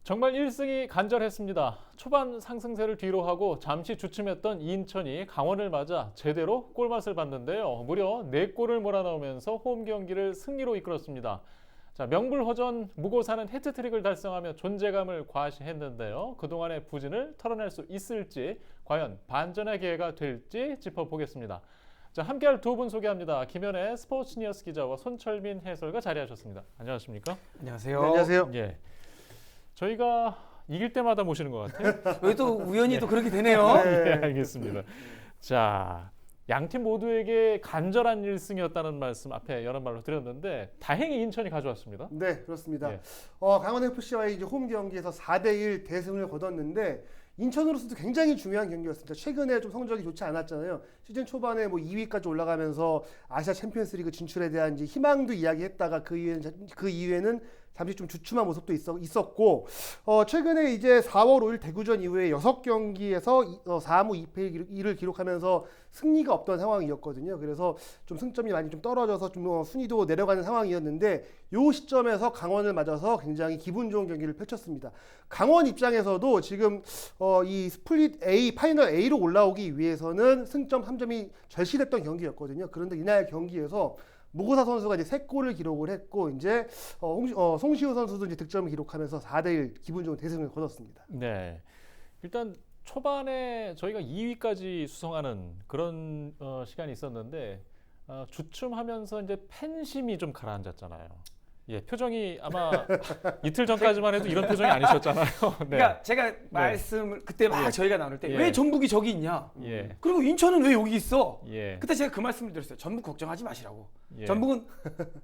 정말 1승이 간절했습니다. 초반 상승세를 뒤로하고 잠시 주춤했던 인천이 강원을 맞아 제대로 골맛을 봤는데요. 무려 4골을 몰아넣으면서 홈 경기를 승리로 이끌었습니다. 자, 명불허전 무고사는 해트트릭을 달성하며 존재감을 과시했는데요. 그동안의 부진을 털어낼 수 있을지, 과연 반전의 기회가 될지 짚어보겠습니다. 자, 함께할 두 분 소개합니다. 김현애 스포츠니어스 기자와 손철민 해설가 자리하셨습니다. 안녕하십니까? 안녕하세요. 네, 안녕하세요. 예. 저희가 이길 때마다 모시는 것 같아요. 여기 또 우연히 또 그렇게 되네요. 네, 알겠습니다. 자, 양팀 모두에게 간절한 1승이었다는 말씀 앞에 여러 말로 드렸는데 다행히 인천이 가져왔습니다. 네, 그렇습니다. 예. 강원 FC와의 이제 홈 경기에서 4대1 대승을 거뒀는데 인천으로서도 굉장히 중요한 경기였습니다. 최근에 좀 성적이 좋지 않았잖아요. 시즌 초반에 뭐 2위까지 올라가면서 아시아 챔피언스리그 진출에 대한 이제 희망도 이야기했다가 그 이후에는 잠시 좀 주춤한 모습도 있었고 최근에 이제 4월 5일 대구전 이후에 6경기에서 4무 2패를 기록하면서 승리가 없던 상황이었거든요. 그래서 좀 승점이 많이 좀 떨어져서 좀 순위도 내려가는 상황이었는데 이 시점에서 강원을 맞아서 굉장히 기분 좋은 경기를 펼쳤습니다. 강원 입장에서도 지금 이 스플릿 A, 파이널 A로 올라오기 위해서는 승점 3점이 절실했던 경기였거든요. 그런데 이날 경기에서 무고사 선수가 이제 3골을 기록을 했고 이제 송시우 선수도 이제 득점을 기록하면서 4대1 기분 좋은 대승을 거뒀습니다. 네. 일단 초반에 저희가 2위까지 수성하는 그런 시간이 있었는데 주춤하면서 이제 팬심이 좀 가라앉았잖아요. 예, 표정이 아마 이틀 전까지만 해도 이런 표정이 아니셨잖아요. 네. 그러니까 제가 말씀을 그때 막 예. 저희가 나눌 때 예. 왜 전북이 저기 있냐? 예. 그리고 인천은 왜 여기 있어? 예. 그때 제가 그 말씀을 드렸어요. 전북 걱정하지 마시라고. 예. 전북은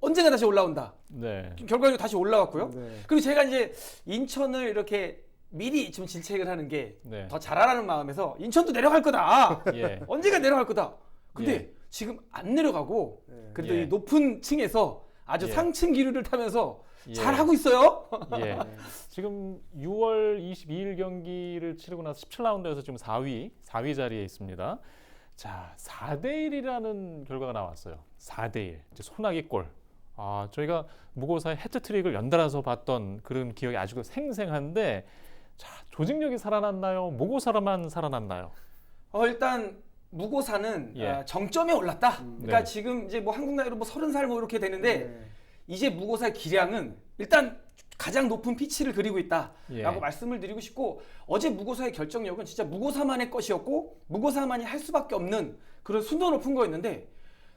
언젠가 다시 올라온다. 네. 결과적으로 다시 올라왔고요. 네. 그리고 제가 이제 인천을 이렇게 미리 좀 질책을 하는 게 네. 더 잘하라는 마음에서 인천도 내려갈 거다. 예. 언젠가 내려갈 거다. 근데 예. 지금 안 내려가고 네. 그래도 예. 이 높은 층에서 아주 예. 상층 기류를 타면서 예. 잘하고 있어요. 예. 지금 6월 22일 경기를 치르고 나서 17라운드에서 지금 4위 자리에 있습니다. 자, 4대1이라는 결과가 나왔어요. 4대1. 이제 소나기 골. 아, 저희가 무고사의 해트트릭을 연달아서 봤던 그런 기억이 아주 생생한데, 자, 조직력이 살아났나요? 무고사만 살아났나요? 일단 무고사는 예. 정점에 올랐다. 그러니까 네. 지금 이제 뭐 한국 나이로 뭐 30살 뭐 이렇게 되는데 네. 이제 무고사의 기량은 일단 가장 높은 피치를 그리고 있다라고 예. 말씀을 드리고 싶고 어제 무고사의 결정력은 진짜 무고사만의 것이었고 무고사만이 할 수밖에 없는 그런 순도 높은 거였는데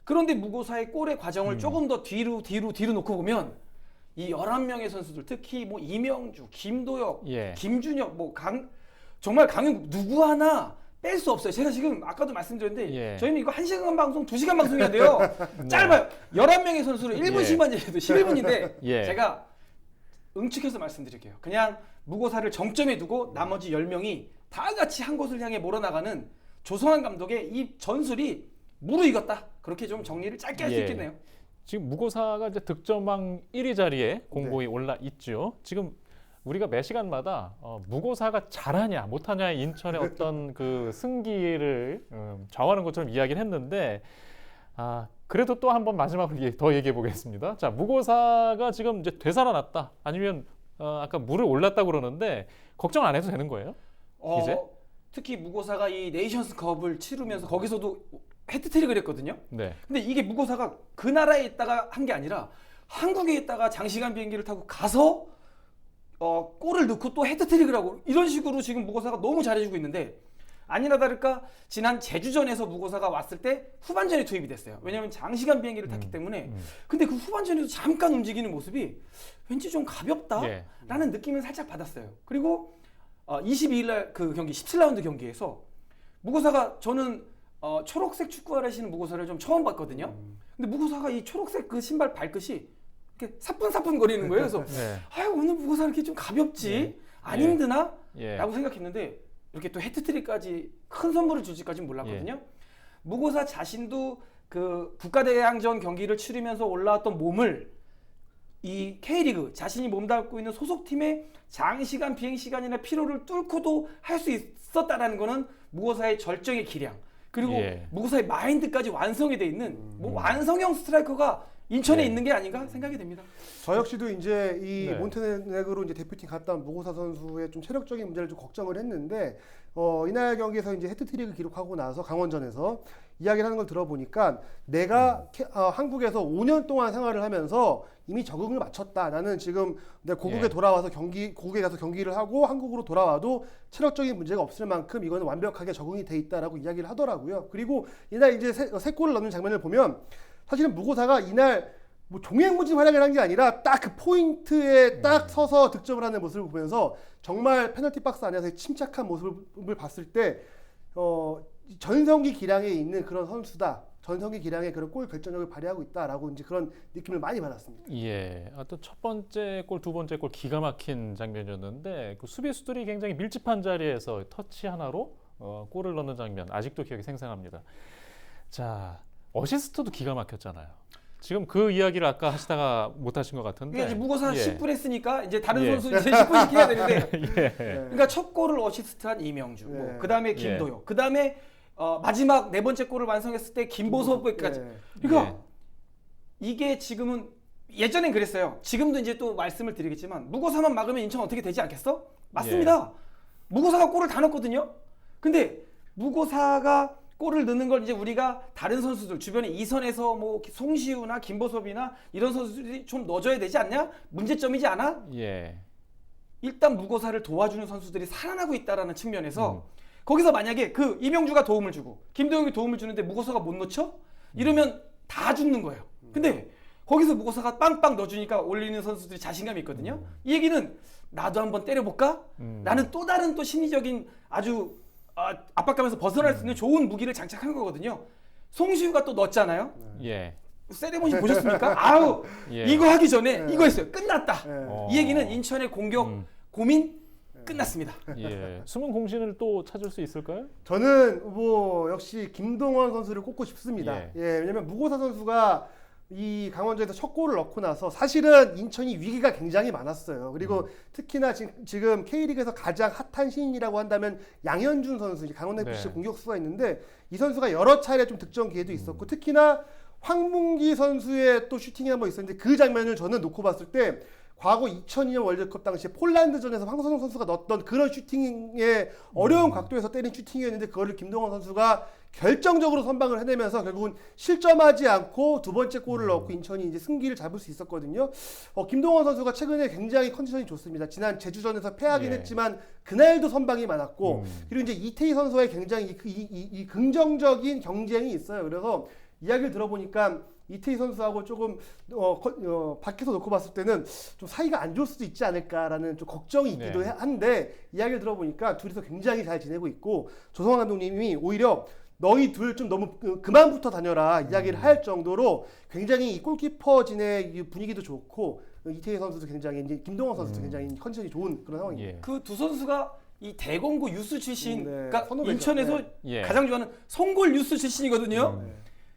그런데 무고사의 골의 과정을 조금 더 뒤로 놓고 보면 이 11명의 선수들 특히 뭐 이명주, 김도혁, 예. 김준혁 정말 강용 누구 하나 뺄 수 없어요. 제가 지금 아까도 말씀드렸는데 예. 저희는 이거 1시간 방송, 2시간 방송해야 돼요. 짧아요. 11명의 선수를 1분씩만 얘기해도 11분인데 예. 제가 응축해서 말씀드릴게요. 그냥 무고사를 정점에 두고 나머지 10명이 다 같이 한 곳을 향해 몰아나가는 조성환 감독의 이 전술이 무르익었다. 그렇게 좀 정리를 짧게 할 수 예. 있겠네요. 지금 무고사가 이제 득점왕 1위 자리에 공고히 네. 올라 있죠. 지금 우리가 매 시간마다 무고사가 잘하냐 못하냐의 인천의 어떤 그 승기를 좌우하는 것처럼 이야기를 했는데 그래도 또 한번 마지막으로 더 얘기해 보겠습니다. 자, 무고사가 지금 이제 되살아났다 아니면 아까 물을 올랐다고 그러는데 걱정 안 해도 되는 거예요? 이제? 특히 무고사가 이 네이션스컵을 치르면서 거기서도 해트트릭을 했거든요. 네. 근데 이게 무고사가 그 나라에 있다가 한 게 아니라 한국에 있다가 장시간 비행기를 타고 가서 골을 넣고 또 해트트릭을 하고 이런 식으로 지금 무고사가 너무 잘해주고 있는데 아니나 다를까 지난 제주전에서 무고사가 왔을 때 후반전에 투입이 됐어요. 왜냐하면 장시간 비행기를 탔기 때문에. 근데 그 후반전에도 잠깐 움직이는 모습이 왠지 좀 가볍다라는 느낌을 살짝 받았어요. 그리고 22일 날 그 경기 17라운드 경기에서 무고사가 저는 초록색 축구화를 신은 무고사를 좀 처음 봤거든요. 근데 무고사가 이 초록색 그 신발 발끝이 이렇게 사뿐사뿐 거리는 거예요. 그래서 네. 아유 오늘 무고사 이렇게 좀 가볍지 안 예. 힘드나? 예. 라고 생각했는데 이렇게 또 해트트릭까지 큰 선물을 줄지까지는 몰랐거든요. 무고사 자신도 그 국가대항전 경기를 치르면서 올라왔던 몸을 이 K리그 자신이 몸담고 있는 소속팀의 장시간 비행시간이나 피로를 뚫고도 할 수 있었다라는 거는 무고사의 절정의 기량 그리고 예. 무고사의 마인드까지 완성이 돼 있는 뭐 완성형 스트라이커가 인천에 네. 있는 게 아닌가 생각이 됩니다. 저 역시도 이제 이 네. 몬테네그로 이제 대표팀 갔다 온 무고사 선수의 좀 체력적인 문제를 좀 걱정을 했는데 이날 경기에서 이제 해트트릭을 기록하고 나서 강원전에서 이야기를 하는 걸 들어보니까 내가 한국에서 5년 동안 생활을 하면서 이미 적응을 마쳤다. 나는 지금 내 고국에 예. 돌아와서 고국에 가서 경기를 하고 한국으로 돌아와도 체력적인 문제가 없을 만큼 이거는 완벽하게 적응이 돼 있다라고 이야기를 하더라고요. 그리고 이날 이제 세 골을 넣는 장면을 보면 사실은 무고사가 이날 뭐 종횡무진 활약을 한 게 아니라 딱 그 포인트에 딱 서서 득점을 하는 모습을 보면서 정말 페널티 박스 안에서의 침착한 모습을 봤을 때 전성기 기량에 있는 그런 선수다. 전성기 기량의 그런 골 결정력을 발휘하고 있다라고 이제 그런 느낌을 많이 받았습니다. 예, 또 첫 번째 골, 두 번째 골 기가 막힌 장면이었는데 그 수비수들이 굉장히 밀집한 자리에서 터치 하나로 골을 넣는 장면 아직도 기억이 생생합니다. 자, 어시스트도 기가 막혔잖아요. 지금 그 이야기를 아까 하시다가 못 하신 것 같은데. 그러니까 이제 무고사 예. 10분 했으니까 이제 다른 예. 선수 이제 10분씩 해야 되는데 예. 그러니까 첫 골을 어시스트한 이명주, 네. 뭐 그다음에 김도혁, 그다음에 마지막 네 번째 골을 완성했을 때 김보섭까지. 네. 그러니까 예. 이게 지금은 예전엔 그랬어요. 지금도 이제 또 말씀을 드리겠지만 무고사만 막으면 인천 어떻게 되지 않겠어? 맞습니다. 무고사가 골을 다 넣었거든요. 근데 무고사가 골을 넣는 걸 이제 우리가 다른 선수들 주변에 이선에서 뭐 송시우나 김보섭이나 이런 선수들이 좀 넣어줘야 되지 않냐? 문제점이지 않아? 예. 일단 무고사를 도와주는 선수들이 살아나고 있다라는 측면에서 거기서 만약에 그 이명주가 도움을 주고 김도혁이 도움을 주는데 무고사가 못 넣죠? 이러면 다 죽는 거예요. 근데 거기서 무고사가 빵빵 넣어주니까 올리는 선수들이 자신감이 있거든요. 이 얘기는 나도 한번 때려볼까? 나는 또 다른 또 심리적인 아주 압박감에서 벗어날 수 있는 좋은 무기를 장착한 거거든요. 송시우가 또 넣었잖아요. 예. 세레모니 보셨습니까? 아우 예. 이거 하기 전에 네. 이거 했어요. 끝났다. 네. 이 얘기는 인천의 공격 고민 끝났습니다. 예. 숨은 공신을 또 찾을 수 있을까요? 저는 뭐 역시 김동원 선수를 꼽고 싶습니다. 예. 예, 왜냐면 무고사 선수가 이 강원전에서 첫 골을 넣고 나서 사실은 인천이 위기가 굉장히 많았어요. 그리고 특히나 지금 K리그에서 가장 핫한 신인이라고 한다면 양현준 선수, 이제 강원 FC 네. 공격수가 있는데 이 선수가 여러 차례 좀 득점 기회도 있었고 특히나 황문기 선수의 또 슈팅이 한번 있었는데 그 장면을 저는 놓고 봤을 때 과거 2002년 월드컵 당시에 폴란드전에서 황선홍 선수가 넣었던 그런 슈팅의 어려운 각도에서 때린 슈팅이었는데 그거를 김동원 선수가 결정적으로 선방을 해내면서 결국은 실점하지 않고 두 번째 골을 넣고 인천이 이제 승기를 잡을 수 있었거든요. 김동원 선수가 최근에 굉장히 컨디션이 좋습니다. 지난 제주전에서 패하긴 예. 했지만 그날도 선방이 많았고 그리고 이제 이태희 선수와의 굉장히 이 긍정적인 경쟁이 있어요. 그래서 이야기를 들어보니까 이태희 선수하고 조금 밖에서 놓고 봤을 때는 좀 사이가 안 좋을 수도 있지 않을까라는 좀 걱정이 있기도 네. 한데 이야기를 들어보니까 둘이서 굉장히 잘 지내고 있고 조성환 감독님이 오히려 너희 둘 좀 너무 그만 붙어 다녀라 이야기를 할 정도로 굉장히 이 골키퍼진의 이 분위기도 좋고 이태희 선수도 굉장히 이제 김동원 선수도 굉장히 컨디션이 좋은 그런 상황입니다. 예. 그 두 선수가 이 대공고 유스 출신, 네, 그러니까 선후배죠. 인천에서 예. 가장 좋아하는 성골 유스 출신이거든요.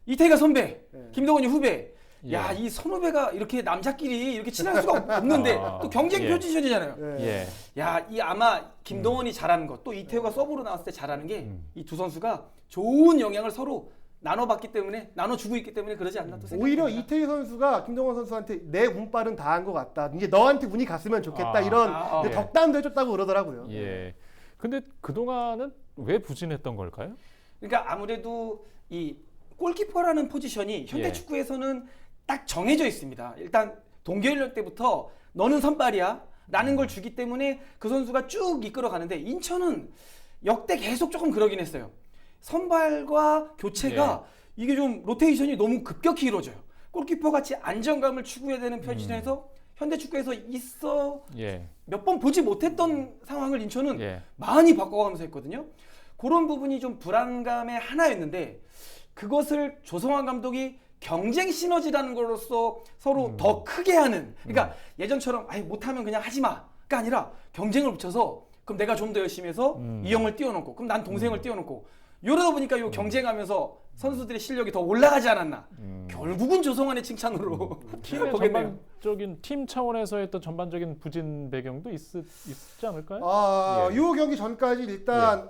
이태희가 선배, 김동원이 후배. 예. 야, 이 선후배가 이렇게 남자끼리 이렇게 친할 수가 없는데 또 경쟁 예. 포지션이잖아요. 네. 예. 야, 이 아마 김동원이 잘하는 것, 또 이태호가 서브로 나왔을 때 잘하는 게 이 두 선수가 좋은 영향을 서로 나눠봤기 때문에 나눠주고 있기 때문에 그러지 않나 또 생각합니다. 오히려 이태희 선수가 김동원 선수한테 내 운빨은 다 한 것 같다. 이제 너한테 운이 갔으면 좋겠다. 이런 예. 덕담도 해줬다고 그러더라고요. 예. 근데 그동안은 왜 부진했던 걸까요? 그러니까 아무래도 이 골키퍼라는 포지션이 현대 예. 축구에서는 딱 정해져 있습니다. 일단 동계연령 때부터 너는 선발이야 라는 걸 주기 때문에 그 선수가 쭉 이끌어가는데 인천은 역대 계속 조금 그러긴 했어요. 선발과 교체가 이게 좀 로테이션이 너무 급격히 이루어져요. 골키퍼 같이 안정감을 추구해야 되는 포지션에서 현대 축구에서 있어 예. 몇 번 보지 못했던 상황을 인천은 예. 많이 바꿔가면서 했거든요. 그런 부분이 좀 불안감의 하나였는데 그것을 조성환 감독이 경쟁 시너지라는 걸로써 서로 더 크게 하는, 그러니까 예전처럼 아이 못하면 그냥 하지 마가 아니라 경쟁을 붙여서 그럼 내가 좀 더 열심히 해서 이 형을 띄워놓고 그럼 난 동생을 띄워놓고 이러다 보니까 요 경쟁하면서 선수들의 실력이 더 올라가지 않았나. 결국은 조성환의 칭찬으로 팀의 보겠네요. 전반적인 팀 차원에서 했던 전반적인 부진 배경도 있지 않을까요? 아, 예. 이 경기 전까지 일단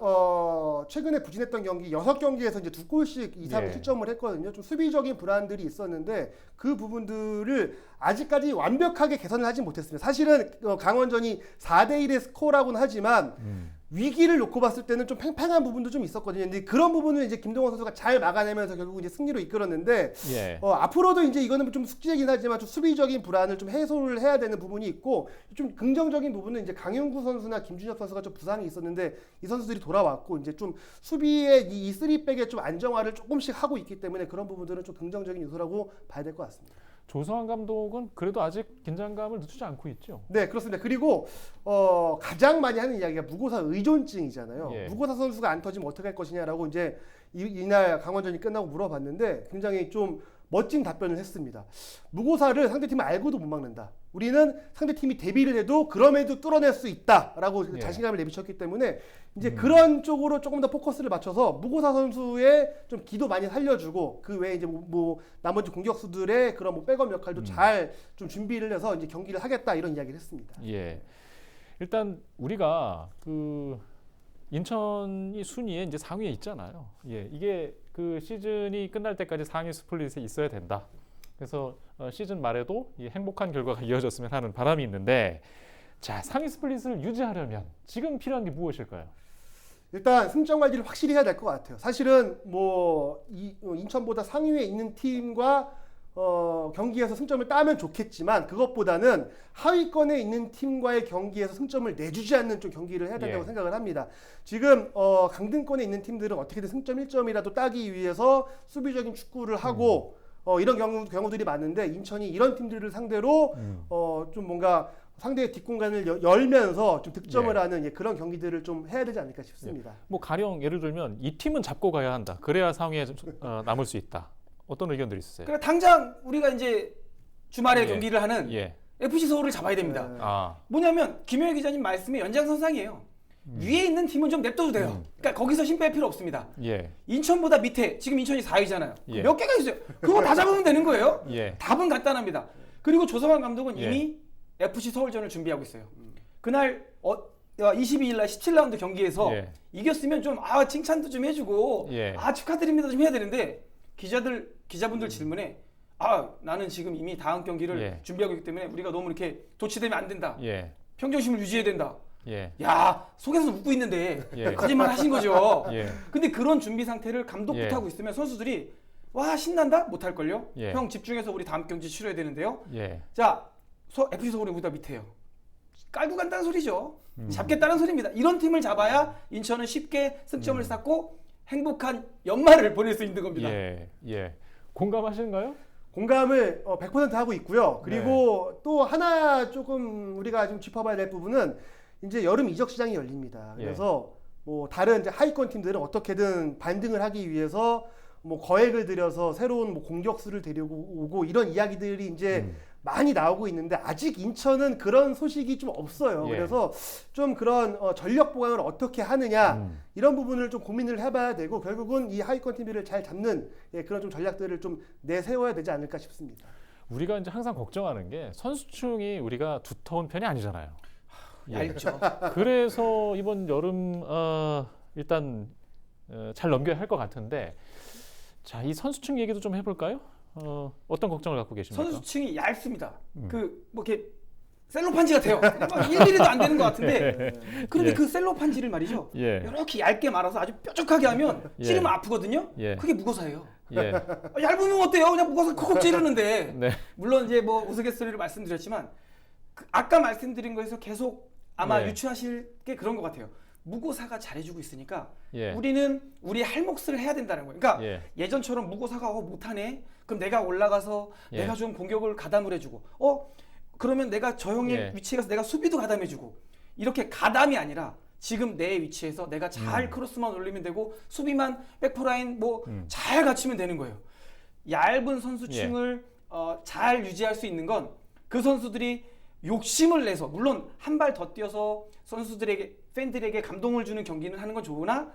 최근에 부진했던 경기 6경기에서 이제 2골씩 이상 예. 실점을 했거든요. 좀 수비적인 불안들이 있었는데 그 부분들을 아직까지 완벽하게 개선을 하지 못했습니다. 사실은 강원전이 4대1의 스코어라고는 하지만 위기를 놓고 봤을 때는 좀 팽팽한 부분도 좀 있었거든요. 근데 그런 부분을 이제 김동원 선수가 잘 막아내면서 결국 이제 승리로 이끌었는데 예. 앞으로도 이제 이거는 좀 숙제이긴 하지만 좀 수비적인 불안을 좀 해소를 해야 되는 부분이 있고 좀 긍정적인 부분은 이제 강윤구 선수나 김준혁 선수가 좀 부상이 있었는데 이 선수들이 돌아왔고 이제 좀 수비의 이 3백의 좀 안정화를 조금씩 하고 있기 때문에 그런 부분들은 좀 긍정적인 요소라고 봐야 될 것 같습니다. 조성환 감독은 그래도 아직 긴장감을 늦추지 않고 있죠. 네, 그렇습니다. 그리고 가장 많이 하는 이야기가 무고사 의존증이잖아요. 예. 무고사 선수가 안 터지면 어떻게 할 것이냐라고 이제 이날 강원전이 끝나고 물어봤는데 굉장히 좀 멋진 답변을 했습니다. 무고사를 상대팀이 알고도 못 막는다. 우리는 상대팀이 데뷔를 해도 그럼에도 뚫어낼 수 있다라고 예. 자신감을 내비쳤기 때문에 이제 그런 쪽으로 조금 더 포커스를 맞춰서 무고사 선수의 좀 기도 많이 살려주고 그 외에 이제 뭐 나머지 공격수들의 그런 뭐 백업 역할도 잘 좀 준비를 해서 이제 경기를 하겠다 이런 이야기를 했습니다. 예. 일단 우리가 그 인천이 순위에 이제 상위에 있잖아요. 예. 이게 그 시즌이 끝날 때까지 상위 스플릿에 있어야 된다. 그래서 시즌 말에도 이 행복한 결과가 이어졌으면 하는 바람이 있는데, 자, 상위 스플릿을 유지하려면 지금 필요한 게 무엇일까요? 일단 승점 관리를 확실히 해야 될 것 같아요. 사실은 뭐 인천보다 상위에 있는 팀과 경기에서 승점을 따면 좋겠지만 그것보다는 하위권에 있는 팀과의 경기에서 승점을 내주지 않는 좀 경기를 해야 된다고 예. 생각을 합니다. 지금 강등권에 있는 팀들은 어떻게든 승점 1점이라도 따기 위해서 수비적인 축구를 하고 이런 경우들이 많은데 인천이 이런 팀들을 상대로 좀 뭔가 상대의 뒷공간을 열면서 좀 득점을 예. 하는 그런 경기들을 좀 해야 되지 않을까 싶습니다. 뭐 가령 예를 들면 이 팀은 잡고 가야 한다. 그래야 상위에 남을 수 있다. 어떤 의견들이 있으세요? 그러니까 당장 우리가 이제 주말에 예. 경기를 하는 예. FC 서울을 잡아야 됩니다. 네. 아. 뭐냐면 김효희 기자님 말씀의 연장선상이에요. 위에 있는 팀은 좀 냅둬도 돼요. 그러니까 거기서 힘 뺄 필요 없습니다. 예. 인천보다 밑에 지금 인천이 4위잖아요. 예. 몇 개가 있어요. 그거 다 잡으면 되는 거예요. 예. 답은 간단합니다. 그리고 조성환 감독은 예. 이미 FC 서울전을 준비하고 있어요. 그날 22일 날 17라운드 경기에서 예. 이겼으면 좀 칭찬도 좀 해주고 예. 축하드립니다 좀 해야 되는데 기자분들 질문에 나는 지금 이미 다음 경기를 예. 준비하고 있기 때문에 우리가 너무 이렇게 도취되면 안 된다. 예. 평정심을 유지해야 된다. 예. 야, 속에서 웃고 있는데 예. 거짓말 하신 거죠. 예. 근데 그런 준비 상태를 감독부터 예. 하고 있으면 선수들이 와 신난다? 못할걸요? 예. 형 집중해서 우리 다음 경기 치러야 되는데요. 예. 자, FC 서울이 우리보다 밑에요. 깔고 간다는 소리죠. 잡겠다는 소리입니다. 이런 팀을 잡아야 인천은 쉽게 승점을 쌓고 행복한 연말을 보낼 수 있는 겁니다. 예. 예. 공감하시는가요? 공감을 100% 하고 있고요. 그리고 또 하나 조금 우리가 좀 짚어봐야 될 부분은 이제 여름 이적 시장이 열립니다. 그래서 뭐 다른 이제 하위권 팀들은 어떻게든 반등을 하기 위해서 뭐 거액을 들여서 새로운 뭐 공격수를 데리고 오고 이런 이야기들이 이제 많이 나오고 있는데 아직 인천은 그런 소식이 좀 없어요. 예. 그래서 좀 그런 전력 보강을 어떻게 하느냐 이런 부분을 좀 고민을 해봐야 되고 결국은 이 하위권 팀들을 잘 잡는 그런 좀 전략들을 좀 내세워야 되지 않을까 싶습니다. 우리가 이제 항상 걱정하는 게 선수층이 우리가 두터운 편이 아니잖아요. 얇죠. 그래서 이번 여름 일단 잘 넘겨야 할 것 같은데, 자, 이 선수층 얘기도 좀 해볼까요? 어떤 걱정을 갖고 계십니까? 선수층이 얇습니다. 뭐 이렇게 셀로판지 같아요. 1mm도 안 되는 것 같은데. 그런데 예. 그 셀로판지를 말이죠. 예. 이렇게 얇게 말아서 아주 뾰족하게 하면 예. 찌르면 아프거든요. 예. 그게 무고사예요. 예. 얇으면 어때요? 그냥 무거워서 콕콕 찌르는데. 네. 물론 이제 뭐 우스갯소리를 말씀드렸지만 아까 말씀드린 거에서 계속 아마 네. 유추하실 게 그런 것 같아요. 무고사가 잘해주고 있으니까 예. 우리는 우리의 할 몫을 해야 된다는 거예요. 그러니까 예. 예전처럼 무고사가 못하네. 그럼 내가 올라가서 예. 내가 좀 공격을 가담을 해주고 그러면 내가 저 형의 예. 위치에 가서 내가 수비도 가담해주고 이렇게 가담이 아니라 지금 내 위치에서 내가 잘 크로스만 올리면 되고 수비만 백포라인 뭐 잘 갖추면 되는 거예요. 얇은 선수층을 잘 유지할 수 있는 건 그 선수들이 욕심을 내서 물론 한 발 더 뛰어서 선수들에게 팬들에게 감동을 주는 경기는 하는 건 좋으나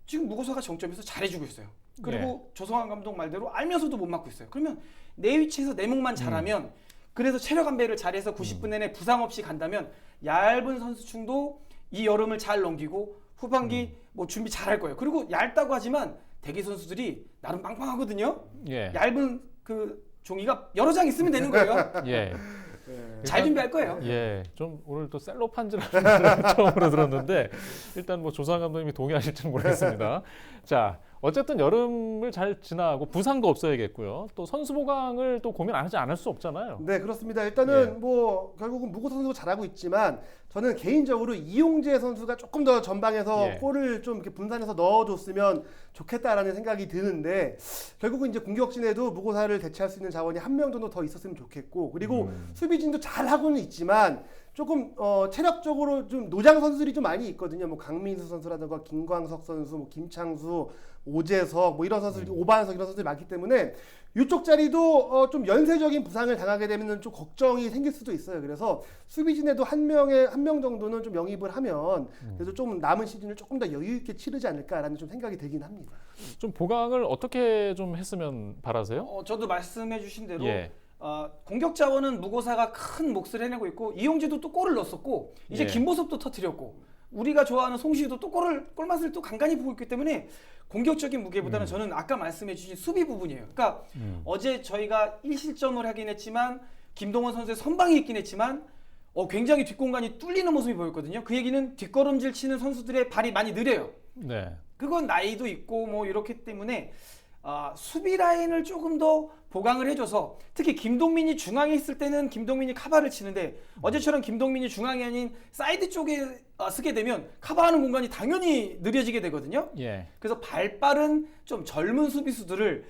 지금 무고사가 정점에서 잘해주고 있어요. 그리고 조성환 감독 말대로 알면서도 못 맞고 있어요. 그러면 내 위치에서 내 목만 잘하면 그래서 체력 안배를 잘해서 90분 내내 부상 없이 간다면 얇은 선수층도 이 여름을 잘 넘기고 후반기 뭐 준비 잘할 거예요. 그리고 얇다고 하지만 대기 선수들이 나름 빵빵하거든요. 예. 얇은 그 종이가 여러 장 있으면 되는 거예요. 예. 잘 준비할 거예요. 예, 좀 오늘 또 셀로판지라는 처음으로 들었는데 일단 뭐 조상 감독님이 동의하실지 모르겠습니다. 자, 어쨌든 여름을 잘 지나고 부상도 없어야겠고요. 또 선수 보강을 또 고민 안 하지 않을 수 없잖아요. 네, 그렇습니다. 일단은 뭐 결국은 무고 선수도 잘하고 있지만 저는 개인적으로 이용재 선수가 조금 더 전방에서 예. 골을 좀 이렇게 분산해서 넣어줬으면 좋겠다라는 생각이 드는데 결국은 이제 공격진에도 무고사를 대체할 수 있는 자원이 한 명 정도 더 있었으면 좋겠고 그리고 수비진도 잘하고는 있지만 조금 체력적으로 좀 노장 선수들이 좀 많이 있거든요. 뭐 강민수 선수라든가 김광석 선수, 뭐 김창수, 오재석 뭐 이런 선수들, 오반석 이런 선수들이 많기 때문에 이쪽 자리도 좀 연쇄적인 부상을 당하게 되면 좀 걱정이 생길 수도 있어요. 그래서 수비진에도 한 명 정도는 좀 영입을 하면 그래도 좀 남은 시즌을 조금 더 여유 있게 치르지 않을까라는 좀 생각이 들긴 합니다. 좀 보강을 어떻게 좀 했으면 바라세요? 저도 말씀해주신 대로 예. 공격 자원은 무고사가 큰 몫을 해내고 있고 이용재도 또 골을 넣었었고 이제 예. 김보섭도 터뜨렸고 우리가 좋아하는 송시우도 또 골맛을 또 간간히 보고 있기 때문에 공격적인 무게보다는 저는 아까 말씀해주신 수비 부분이에요. 그러니까 어제 저희가 1실점을 하긴 했지만 김동원 선수의 선방이 있긴 했지만 굉장히 뒷공간이 뚫리는 모습이 보였거든요. 그 얘기는 뒷걸음질 치는 선수들의 발이 많이 느려요. 네. 그건 나이도 있고 뭐 이렇기 때문에 수비 라인을 조금 더 보강을 해줘서 특히 김동민이 중앙에 있을 때는 김동민이 카바를 치는데 어제처럼 김동민이 중앙이 아닌 사이드 쪽에 쓰게 되면 카바하는 공간이 당연히 느려지게 되거든요. 예. 그래서 발빠른 좀 젊은 수비수들을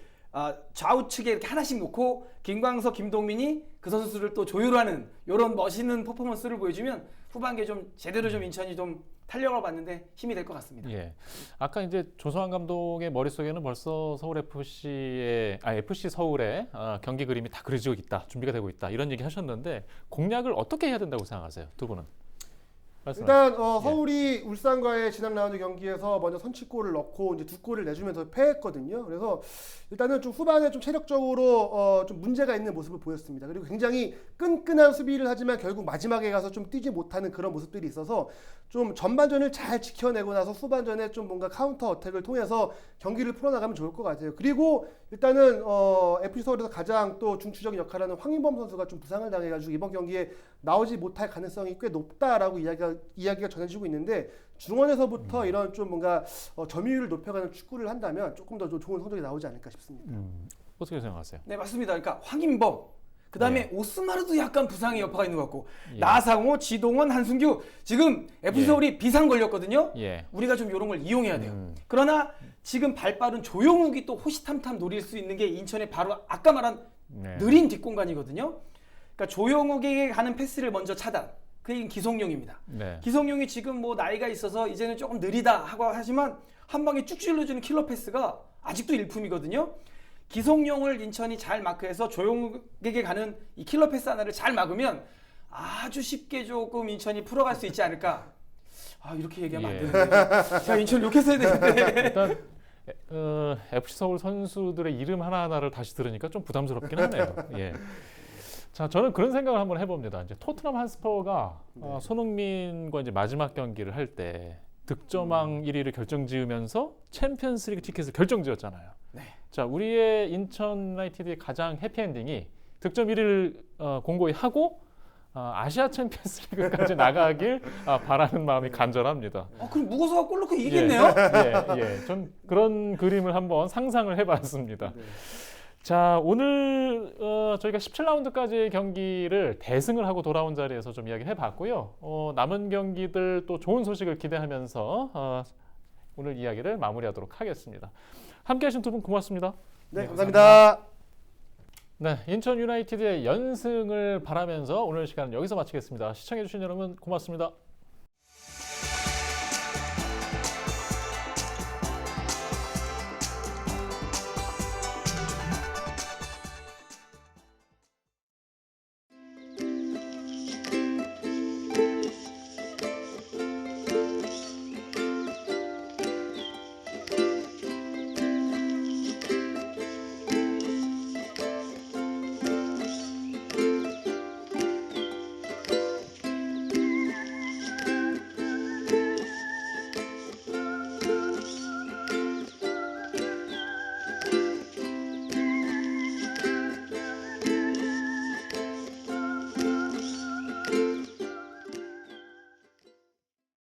좌우측에 이렇게 하나씩 놓고 김광석, 김동민이 그 선수들을 또 조율하는 이런 멋있는 퍼포먼스를 보여주면 후반기에 좀 제대로 좀 인천이 좀 탄력을 받는데 힘이 될 것 같습니다. 예. 아까 이제 조성환 감독의 머릿속에는 벌써 서울 FC 서울의 경기 그림이 다 그려지고 있다. 준비가 되고 있다. 이런 얘기 하셨는데 공략을 어떻게 해야 된다고 생각하세요? 두 분은? 말씀하세요. 일단 서울이 울산과의 지난 라운드 경기에서 먼저 선취골을 넣고 이제 두 골을 내주면서 패했거든요. 그래서 일단은 좀 후반에 좀 체력적으로 좀 문제가 있는 모습을 보였습니다. 그리고 굉장히 끈끈한 수비를 하지만 결국 마지막에 가서 좀 뛰지 못하는 그런 모습들이 있어서 좀 전반전을 잘 지켜내고 나서 후반전에 좀 뭔가 카운터 어택을 통해서 경기를 풀어나가면 좋을 것 같아요. 그리고 일단은 FC 서울에서 가장 또 중추적인 역할을 하는 황인범 선수가 좀 부상을 당해가지고 이번 경기에 나오지 못할 가능성이 꽤 높다라고 이야기가 전해지고 있는데 중원에서부터 이런 좀 뭔가 점유율을 높여가는 축구를 한다면 조금 더 좋은 성적이 나오지 않을까 싶습니다. 어떻게 생각하세요? 네, 맞습니다. 그러니까 황인범 그다음에 오스마르도 약간 부상의 여파가 있는 것 같고 예. 나상호, 지동원, 한순규 지금 FC 서울이 비상 걸렸거든요. 예. 우리가 좀 이런 걸 이용해야 돼요. 그러나 지금 발빠른 조용욱이 또 호시탐탐 노릴 수 있는 게 인천의 바로 아까 말한 네. 느린 뒷공간이거든요. 그러니까 조용욱에게 가는 패스를 먼저 차단. 그 얘기는 기성용입니다. 네. 기성용이 지금 뭐 나이가 있어서 이제는 조금 느리다 하고 하지만 한 방에 쭉 찔러주는 킬러 패스가 아직도 일품이거든요. 기성용을 인천이 잘 마크해서 조용욱에게 가는 이 킬러 패스 하나를 잘 막으면 아주 쉽게 조금 인천이 풀어갈 수 있지 않을까. 이렇게 얘기하면 안 되는데. 제가 인천을 욕했어야 되는데. 일단 FC 서울 선수들의 이름 하나하나를 다시 들으니까 좀 부담스럽긴 하네요. 예. 자, 저는 그런 생각을 한번 해봅니다. 이제 토트넘 한스퍼가 손흥민과 이제 마지막 경기를 할 때 득점왕 1위를 결정지으면서 챔피언스리그 티켓을 결정지었잖아요. 네. 자, 우리의 인천 유나이티드의 가장 해피엔딩이 득점 1위를 공고히 하고 아시아 챔피언스리그까지 나가길 바라는 마음이 간절합니다. 그럼 무거워서 골 넣고 이기겠네요. 예. 전 그런 그림을 한번 상상을 해봤습니다. 네. 자, 오늘 저희가 17라운드까지의 경기를 대승을 하고 돌아온 자리에서 좀 이야기를 해봤고요. 남은 경기들 또 좋은 소식을 기대하면서 오늘 이야기를 마무리하도록 하겠습니다. 함께하신 두 분 고맙습니다. 네, 감사합니다. 네, 인천 유나이티드의 연승을 바라면서 오늘 시간은 여기서 마치겠습니다. 시청해주신 여러분 고맙습니다.